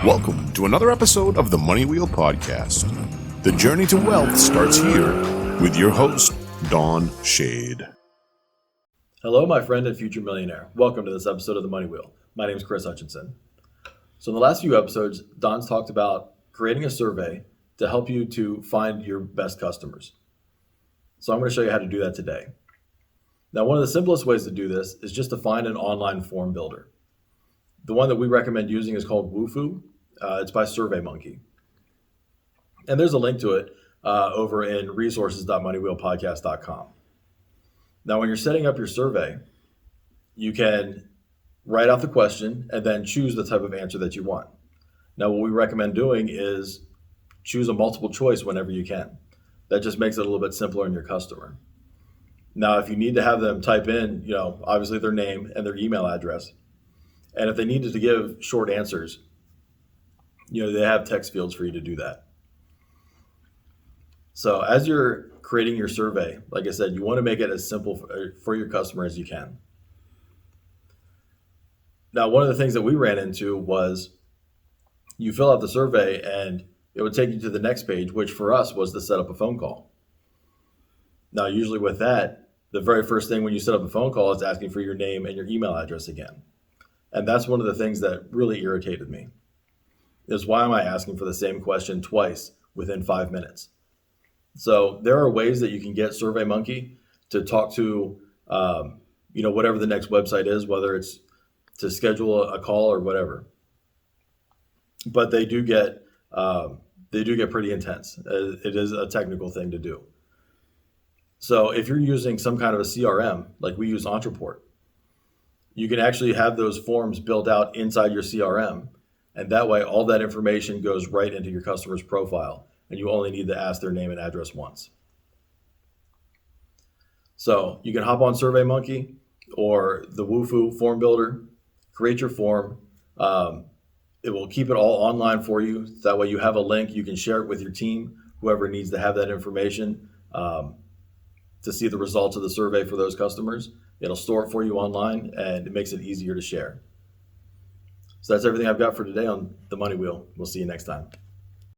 Welcome to another episode of the Money Wheel Podcast. The journey to wealth starts here with your host, Don Shade. Hello, my friend and future millionaire. Welcome to this episode of the Money Wheel. My name is Kris Hutchinson. So in the last few episodes, Don's talked about creating a survey to help you to find your best customers. So I'm going to show you how to do that today. Now, one of the simplest ways to do this is just to find an online form builder. The one that we recommend using is called Wufoo. It's by SurveyMonkey. And there's a link to it over in resources.moneywheelpodcast.com. Now, when you're setting up your survey, you can write out the question and then choose the type of answer that you want. Now, what we recommend doing is choose a multiple choice whenever you can. That just makes it a little bit simpler on your customer. Now, if you need to have them type in, obviously their name and their email address, and if they needed to give short answers, they have text fields for you to do that. So as you're creating your survey, like I said, you want to make it as simple for your customer as you can. Now, one of the things that we ran into was you fill out the survey and it would take you to the next page, which for us was to set up a phone call. Now, usually with that, the very first thing when you set up a phone call is asking for your name and your email address again. And that's one of the things that really irritated me, is why am I asking for the same question twice within 5 minutes? So there are ways that you can get SurveyMonkey to talk to, whatever the next website is, whether it's to schedule a call or whatever. But they do get pretty intense. It is a technical thing to do. So if you're using some kind of a CRM, like we use Entreport, you can actually have those forms built out inside your CRM. And that way, all that information goes right into your customer's profile. And you only need to ask their name and address once. So you can hop on SurveyMonkey or the Wufoo form builder, create your form. It will keep it all online for you. That way you have a link. You can share it with your team, whoever needs to have that information to see the results of the survey for those customers. It'll store it for you online, and it makes it easier to share. So that's everything I've got for today on the Money Wheel. We'll see you next time.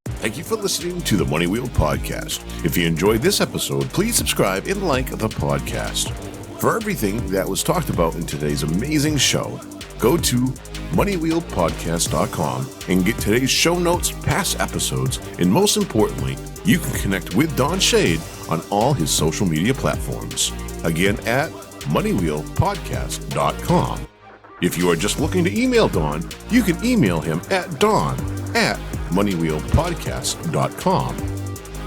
Thank you for listening to the Money Wheel Podcast. If you enjoyed this episode, please subscribe and like the podcast. For everything that was talked about in today's amazing show, go to moneywheelpodcast.com and get today's show notes, past episodes, and most importantly, you can connect with Don Shade on all his social media platforms. Again, at moneywheelpodcast.com. If you are just looking to email Don, you can email him at don@moneywheelpodcast.com.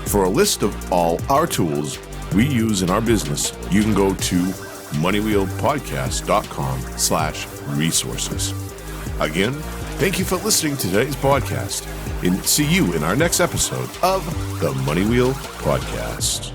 For a list of all our tools we use in our business, you can go to moneywheelpodcast.com/resources. Again, thank you for listening to today's podcast, and see you in our next episode of the Money Wheel Podcast.